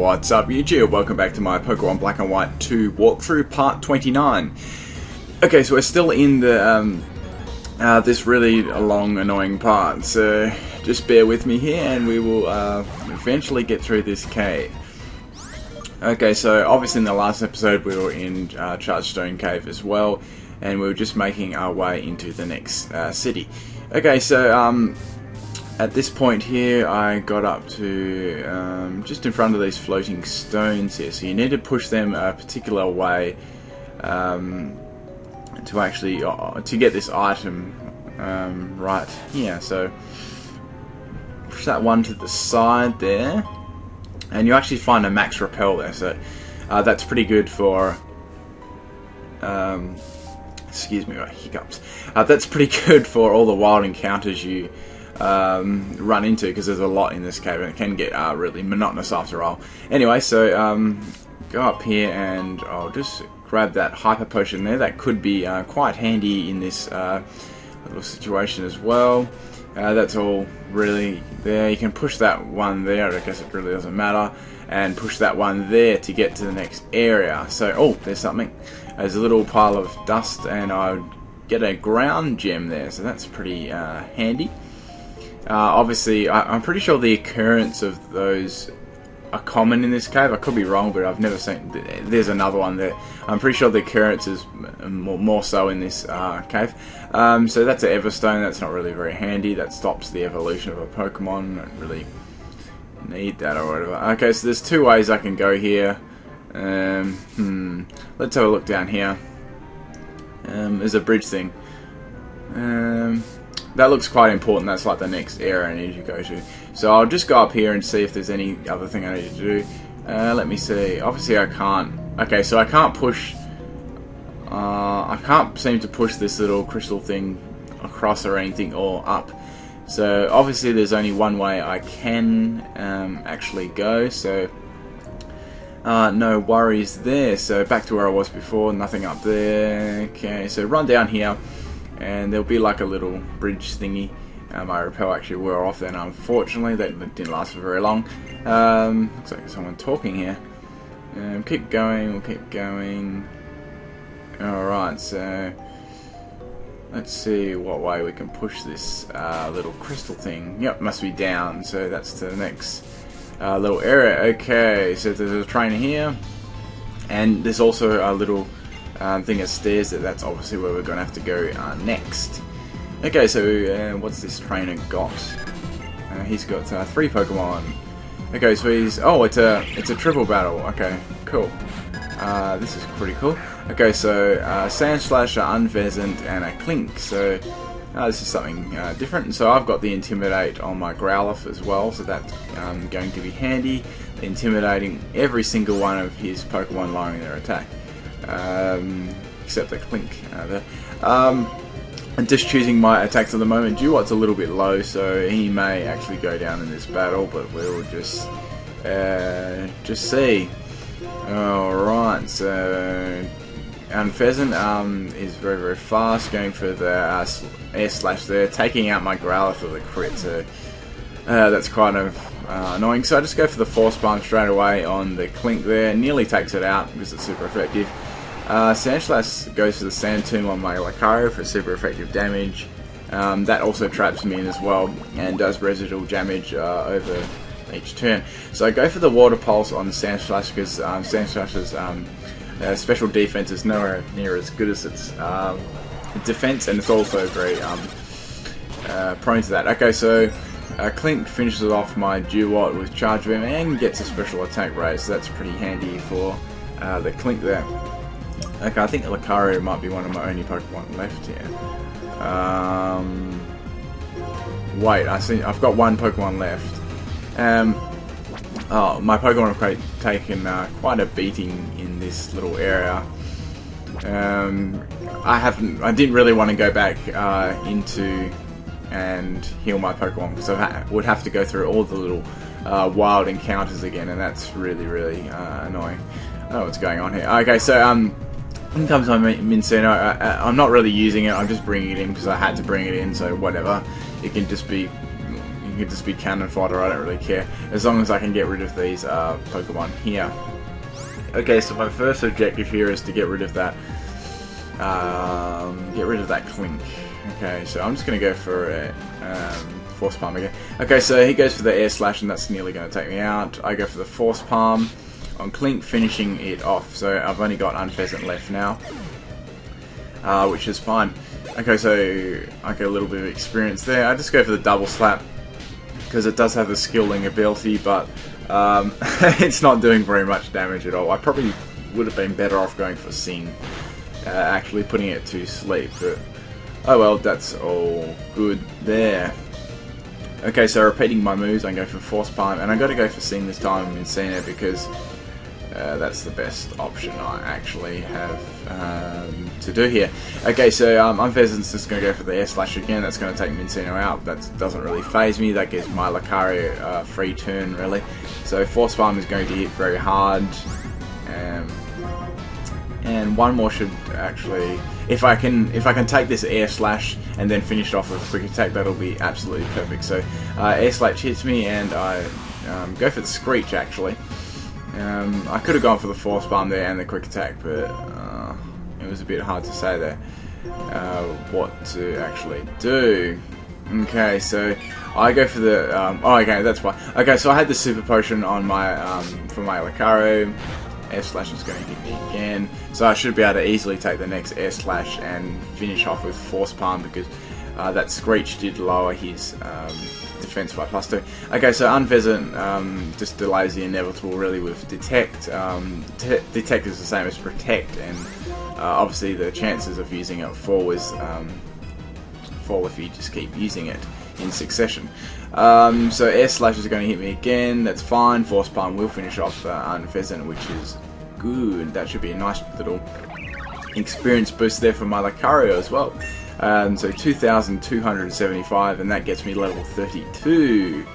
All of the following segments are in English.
What's up YouTube? Welcome back to my Pokemon Black and White 2 walkthrough part 29. Okay, so we're still in the this really long annoying part, so just bear with me here and we will eventually get through this cave. Okay, so obviously in the last episode we were in Chargestone Cave as well, and we were just making our way into the next city. Okay, so at this point here, I got up to just in front of these floating stones here. So you need to push them a particular way to actually to get this item right here. So push that one to the side there, and you actually find a max repel there. So that's pretty good for. Excuse me, hiccups. That's pretty good for all the wild encounters you run into, because there's a lot in this cave and it can get really monotonous after a while. Anyway, so go up here and I'll just grab that hyper potion there. That could be quite handy in this little situation as well. That's all really there. You can push that one there, I guess it really doesn't matter, and push that one there to get to the next area. So, oh, there's something. There's a little pile of dust and I get a ground gem there, so that's pretty handy. Obviously, I'm pretty sure the occurrence of those are common in this cave. I could be wrong, but I've never seen. There's another one there. I'm pretty sure the occurrence is more so in this cave. So that's an Everstone. That's not really very handy. That stops the evolution of a Pokemon. Don't really need that or whatever. Okay, so there's two ways I can go here. Let's have a look down here. There's a bridge thing. That looks quite important. That's like the next area I need to go to. So I'll just go up here and see if there's any other thing I need to do. Let me see. Obviously I can't. Okay, so I can't push. I can't seem to push this little crystal thing across or anything or up. So obviously there's only one way I can actually go. So no worries there. So back to where I was before. Nothing up there. Okay, so run down here. And there'll be like a little bridge thingy. My repel actually wore off then, unfortunately. That didn't last for very long. Looks like someone talking here. Keep going, we'll keep going. Alright, so let's see what way we can push this little crystal thing. Yep, must be down, so that's to the next little area. Okay, so there's a train here. And there's also a little thing of stairs there. That's obviously where we're going to have to go next. Okay, so what's this trainer got? He's got 3 Pokemon. Okay, so he's it's a triple battle. Okay, cool. This is pretty cool. Okay, so Sandslash, Unpheasant, and a Clink. So this is something different. So I've got the Intimidate on my Growlithe as well, so that's going to be handy. Intimidating every single one of his Pokemon lowering their attack. Except the Clink there. I'm just choosing my attacks at the moment. Duwat's a little bit low, so he may actually go down in this battle, but we'll just see. Alright, so Unpheasant is very, very fast, going for the air slash there, taking out my Growlithe with a crit, so that's kind of annoying. So I just go for the Force Palm straight away on the Clink there, nearly takes it out because it's super effective. Sandslash goes for the Sand Tomb on my Lucario for super effective damage. That also traps me in as well and does residual damage over each turn. So I go for the Water Pulse on Sandslash because Sandslash's special defense is nowhere near as good as its defense, and it's also very prone to that. Okay, so Clink finishes off my Duwat with Charge Beam and gets a special attack raise, so that's pretty handy for the Clink there. Okay, I think Lucario might be one of my only Pokemon left here. Wait, I've got one Pokemon left. Oh, my Pokemon have taken quite a beating in this little area. I didn't really want to go back into and heal my Pokemon because I would have to go through all the little wild encounters again, and that's really, really annoying. I don't know what's going on here. Okay, so when it comes to my Minceino, I'm not really using it. I'm just bringing it in because I had to bring it in. So whatever, it can just be, you could just be cannon fodder, I don't really care. As long as I can get rid of these Pokemon here. Okay, so my first objective here is to get rid of that Clink. Okay, so I'm just going to go for a Force Palm again. Okay, so he goes for the Air Slash, and that's nearly going to take me out. I go for the Force Palm on Clink, finishing it off. So I've only got Unpheasant left now, which is fine. Okay, so I get a little bit of experience there. I just go for the Double Slap because it does have the skilling ability, but it's not doing very much damage at all. I probably would have been better off going for Sing, actually putting it to sleep, but oh well, that's all good there. Okay, so repeating my moves, I go for Force Palm, and I got to go for Sing this time in Cena because that's the best option I actually have to do here. Okay, so Unpheasant's just going to go for the Air Slash again. That's going to take Mincino out. That doesn't really phase me. That gives my Lucario a free turn, really. So Force Palm is going to hit very hard. And one more should actually... If I can take this Air Slash and then finish it off with a Quick Attack, that'll be absolutely perfect. So Air Slash hits me, and I go for the Screech, actually. I could have gone for the Force Palm there and the Quick Attack, but it was a bit hard to say there what to actually do. Okay, so I go for the... oh, okay, that's fine. Okay, so I had the Super Potion on my for my Lucario. Air Slash is going to hit me again, so I should be able to easily take the next Air Slash and finish off with Force Palm because that Screech did lower his defense by +2. Okay, so Unpheasant just delays the inevitable really with Detect. Detect is the same as Protect, and obviously the chances of using it fall if you just keep using it in succession. So Air Slash is going to hit me again, that's fine. Force Palm will finish off Unpheasant, which is good. That should be a nice little experience boost there for my Lucario as well. So 2,275, and that gets me level 32.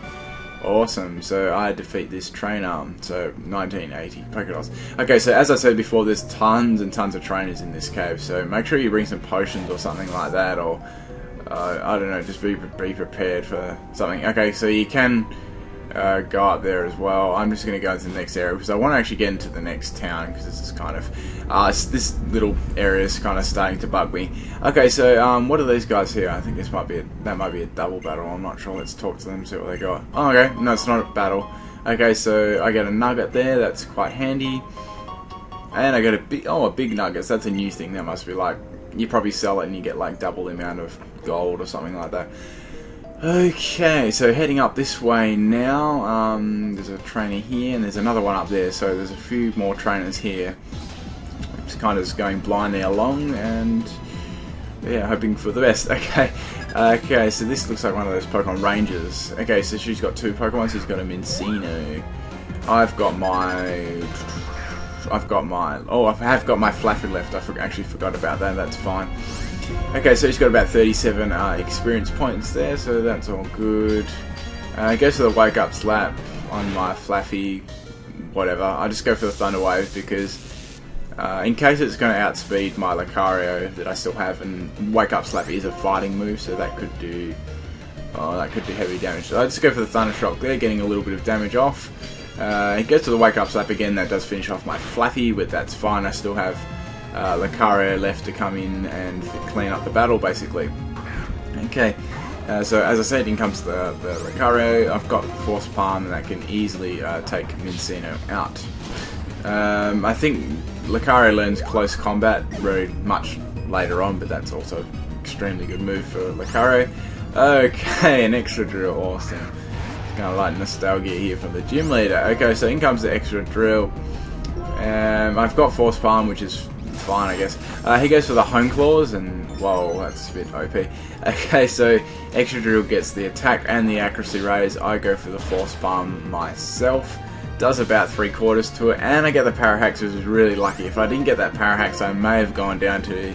Awesome, so I defeat this trainer, so 1980 Pokedots. Okay, so as I said before, there's tons and tons of trainers in this cave, so make sure you bring some potions or something like that, or I don't know, just be prepared for something. Okay, so you can go up there as well. I'm just going to go into the next area because I want to actually get into the next town because this is kind of this little area is kind of starting to bug me. Okay, so what are these guys here? I think this might be that might be a double battle. I'm not sure. Let's talk to them, see what they got. Oh, okay, no, it's not a battle. Okay, so I get a nugget there. That's quite handy, and I get a big nuggets. That's a new thing. That must be like you probably sell it and you get like double the amount of gold or something like that. Okay, so heading up this way now. There's a trainer here and there's another one up there, so there's a few more trainers here. I'm just kind of just going blindly along and yeah, hoping for the best. Okay, so this looks like one of those Pokemon Rangers. Okay, so she's got two Pokemon. She's got a Mincino. I have got my Flaffy left. I actually forgot about that. That's fine. Okay, so he's got about 37 experience points there, so that's all good. Goes for the Wake Up Slap on my Flaffy, whatever. I just go for the Thunder Wave because in case it's going to outspeed my Lucario that I still have, and Wake Up Slap is a fighting move, so that could do heavy damage. So I just go for the Thunder Shock there, getting a little bit of damage off. He goes to the Wake Up Slap again. That does finish off my Flaffy, but that's fine. I still have Lucario left to come in and clean up the battle, basically. Okay, so as I said, in comes the Lucario. I've got Force Palm, and that can easily take Mincino out. I think Lucario learns Close Combat very much later on, but that's also an extremely good move for Lucario. Okay, an Extra Drill, awesome. Kind of like nostalgia here from the gym leader. Okay, so in comes the Extra Drill. I've got Force Palm, which is fine, I guess. He goes for the Home Claws, and whoa, that's a bit OP. Okay, so Extra Drill gets the attack and the accuracy raise. I go for the Force Palm myself. Does about 3/4 to it, and I get the Parahax, which is really lucky. If I didn't get that Parahax, I may have gone down to,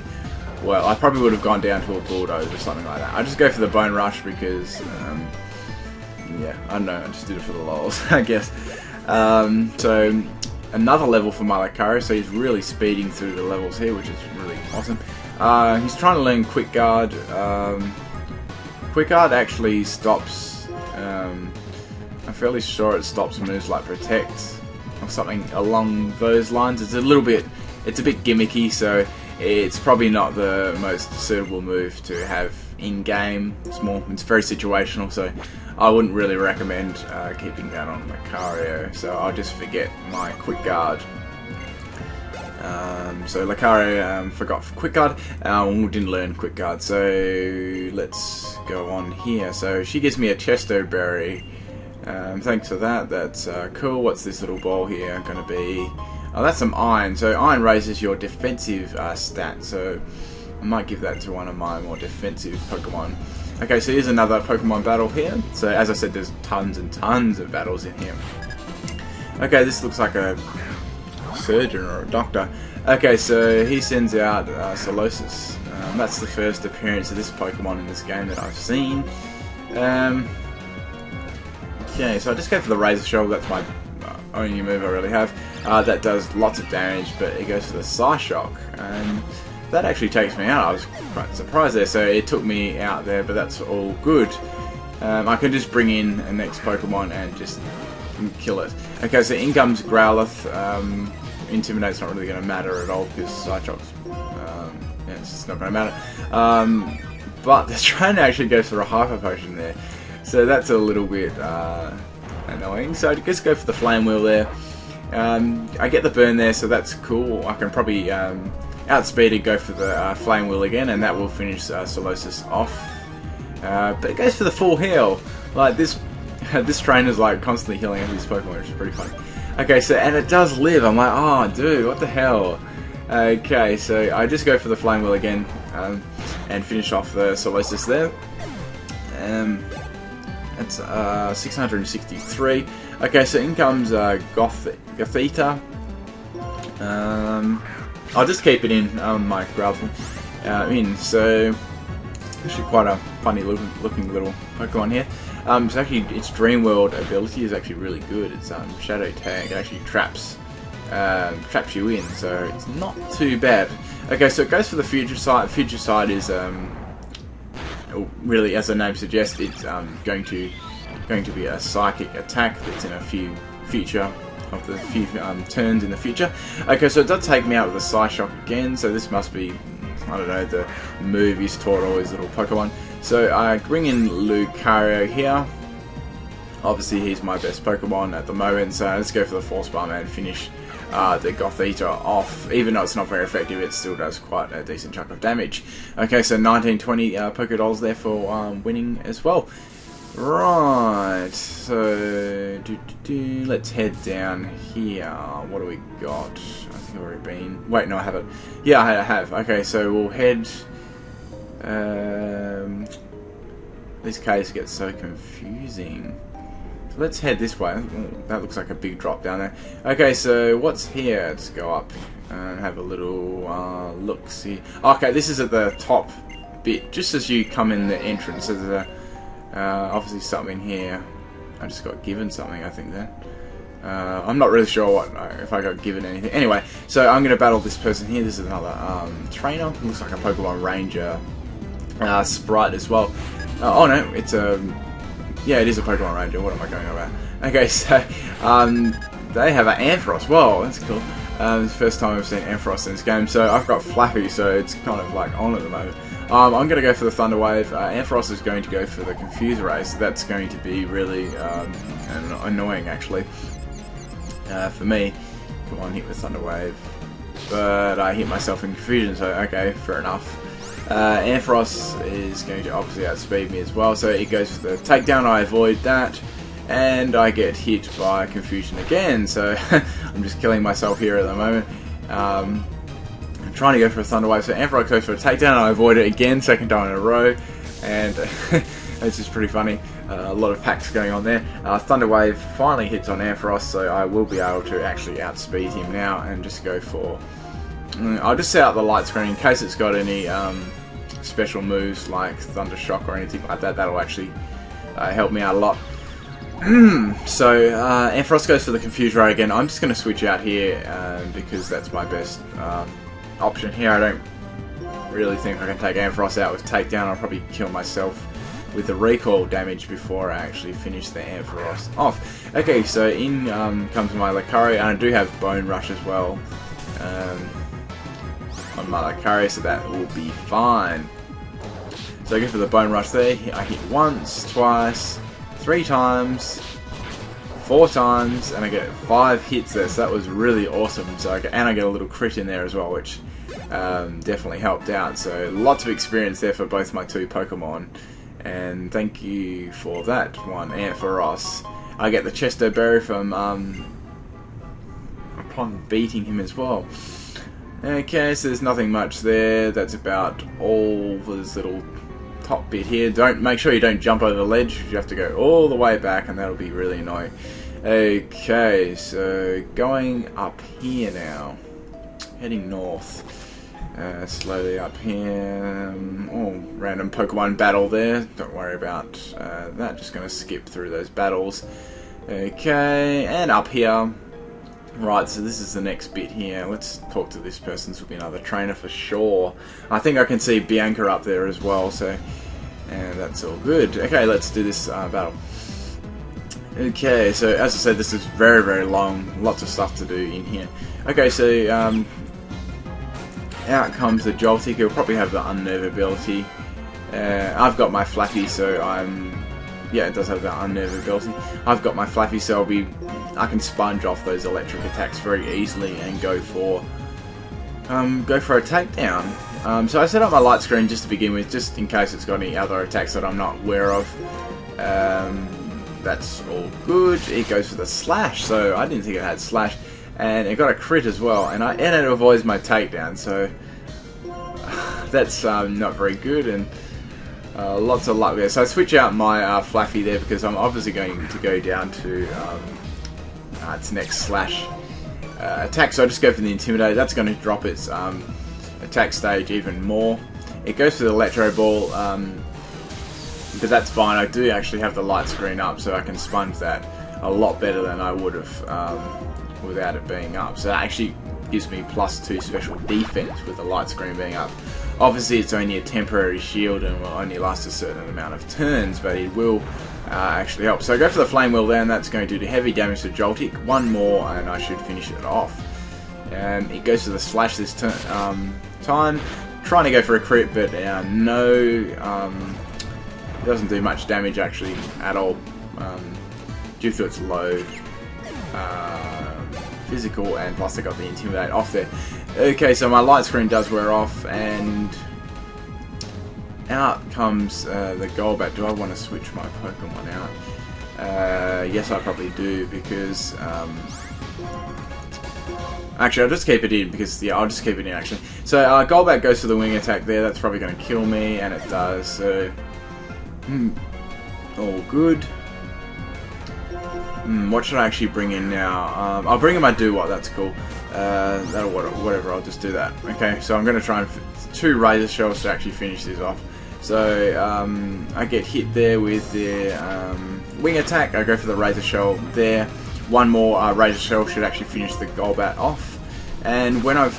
well, I probably would have gone down to a Bulldoze or something like that. I just go for the Bone Rush because, yeah, I don't know, I just did it for the lols, I guess. So another level for my Lucario, so he's really speeding through the levels here, which is really awesome. He's trying to learn Quick Guard. Quick Guard actually stops I'm fairly sure it stops moves like Protect or something along those lines. It's a bit gimmicky, so it's probably not the most suitable move to have in-game. It's very situational, so I wouldn't really recommend keeping that on Lucario, so I'll just forget my Quick Guard. So Lucario forgot Quick Guard, didn't learn Quick Guard, so let's go on here. So she gives me a Chesto Berry. Thanks for that, that's cool. What's this little ball here going to be? Oh, that's some iron. So iron raises your defensive stat, so I might give that to one of my more defensive Pokemon. Okay, so here's another Pokemon battle here. So as I said, there's tons and tons of battles in here. Okay, this looks like a surgeon or a doctor. Okay, so he sends out Solosis. That's the first appearance of this Pokemon in this game that I've seen. Okay, so I just go for the Razor Shell. That's my only move I really have. That does lots of damage, but it goes for the Psyshock, and that actually takes me out. I was quite surprised there, so it took me out there, but that's all good. I can just bring in the next Pokemon and just kill it. Okay, so in comes Growlithe. Intimidate's not really going to matter at all because Psyshock's it's just not going to matter. But the trainer actually goes for a Hyper Potion there, so that's a little bit annoying. So I just go for the Flame Wheel there. I get the burn there, so that's cool. I can probably outspeed it, go for the Flame Wheel again, and that will finish Solosis off. But it goes for the full heal. Like this trainer's like constantly healing up his Pokemon, which is pretty funny. Okay, so and it does live. I'm like, oh, dude, what the hell? Okay, so I just go for the Flame Wheel again and finish off the Solosis there. That's 663. Okay, so in comes Gothita. I'll just keep it in my Growlithe in. So actually quite a funny looking little Pokemon here. It's actually its Dream World ability is actually really good. It's Shadow Tag. It actually traps you in, so it's not too bad. Okay, so it goes for the Future Sight. Future Sight is really, as the name suggests, it's going to be a psychic attack that's in a few turns in the future. Okay, so it does take me out with the Psyshock again, so this must be, I don't know, the move he's taught all his little Pokemon. So I bring in Lucario here. Obviously he's my best Pokemon at the moment, so let's go for the Force Bomb and finish the Gothita off. Even though it's not very effective, it still does quite a decent chunk of damage. Okay, so 1920 Pokédolls there for winning as well. Right, so let's head down here. What do we got? I think I've already been. Wait, no, I haven't. Yeah, I have. Okay, so we'll head. These caves get so confusing. So let's head this way. Ooh, that looks like a big drop down there. Okay, so what's here? Let's go up and have a little look. See. Okay, this is at the top bit, just as you come in the entrance. So there's obviously something here. I just got given something, I think there. I'm not really sure if I got given anything. Anyway, so I'm going to battle this person here. This is another trainer. Looks like a Pokemon Ranger sprite as well. Oh no, it's a... Yeah, it is a Pokemon Ranger. What am I going on about? Okay, so they have an Ampharos. Whoa, that's cool. It's the first time I've seen Ampharos in this game. So I've got Flappy, so it's kind of like on at the moment. I'm going to go for the Thunder Wave. Ampharos is going to go for the Confuse Ray, so that's going to be really annoying, actually, for me. Come on, hit with Thunder Wave. But I hit myself in Confusion, so okay, fair enough. Ampharos is going to obviously outspeed me as well, so it goes for the Takedown. I avoid that, and I get hit by Confusion again, so I'm just killing myself here at the moment. I'm trying to go for a Thunder Wave, so Ampharos goes for a Takedown, I avoid it again, second time in a row, and it's just pretty funny. A lot of hacks going on there. Thunder Wave finally hits on Ampharos, so I will be able to actually outspeed him now and just go for... I'll just set out the light screen in case it's got any special moves like Thunder Shock or anything like that. That'll actually help me out a lot. So Ampharos goes for the Confuse Ray again. I'm just going to switch out here because that's my best option here. I don't really think I can take Ampharos out with Takedown. I'll probably kill myself with the recoil damage before I actually finish the Ampharos off. Okay, so in comes my Lucario, and I do have Bone Rush as well on my Lucario, so that will be fine. So I go for the Bone Rush there. I hit once, twice, 3 times, 4 times, and I get 5 hits there, so that was really awesome. So I get a little crit in there as well, which definitely helped out. So lots of experience there for both my 2 Pokemon, and thank you for that one, Ampharos. I get the Chesto Berry from upon beating him as well. Okay, so there's nothing much there. That's about all for this little top bit here. Make sure you don't jump over the ledge. You have to go all the way back, and that'll be really annoying. Okay, so going up here now, heading north, slowly up here. Oh, random Pokemon battle there. Don't worry about that. Just going to skip through those battles. Okay, and up here. Right, so this is the next bit here. Let's talk to this person. This will be another trainer for sure. I think I can see Bianca up there as well, so that's all good. Okay, let's do this battle. Okay, so as I said, this is very, very long. Lots of stuff to do in here. Okay, so out comes the Joltik. He'll probably have the Unnerve ability. I've got my Flappy, so yeah, it does have the Unnerve ability. I've got my Flappy, so I can sponge off those electric attacks very easily and go for a takedown. So I set up my light screen just to begin with, just in case it's got any other attacks that I'm not aware of. That's all good. It goes for the Slash, so I didn't think it had Slash, and it got a crit as well, and it avoids my takedown, so that's not very good, and lots of luck there. So I switch out my Flaffy there because I'm obviously going to go down to its next Slash attack, so I just go for the Intimidate. That's going to drop its attack stage even more. It goes for the Electro Ball, but that's fine. I do actually have the light screen up, so I can sponge that a lot better than I would have without it being up. So that actually gives me +2 special defense with the light screen being up. Obviously it's only a temporary shield and will only last a certain amount of turns, but it will actually help. So I go for the Flame Wheel there, and that's going to do heavy damage to Joltik. One more and I should finish it off. It goes to the Slash this time. Trying to go for a crit, but no, it doesn't do much damage actually at all, due to its low physical, and plus I got the Intimidate off there. Okay, so my light screen does wear off, and out comes the Golbat. Do I want to switch my Pokemon out? Yes, I probably do, because actually I'll just keep it in, because yeah, I'll just keep it in actually. So Golbat goes for the wing attack there. That's probably going to kill me, and it does, so all good. What should I actually bring in now? I'll bring in my Do-What, that's cool. That'll whatever, I'll just do that. Okay, so I'm going to try and 2 Razor Shells to actually finish this off. So I get hit there with the wing attack. I go for the Razor Shell there. One more Razor Shell should actually finish the Golbat off. And when I've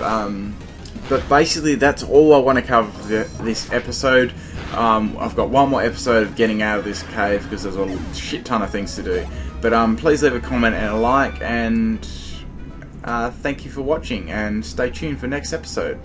but basically that's all I want to cover for this episode. I've got one more episode of getting out of this cave because there's a shit ton of things to do. But please leave a comment and a like, and thank you for watching, and stay tuned for next episode.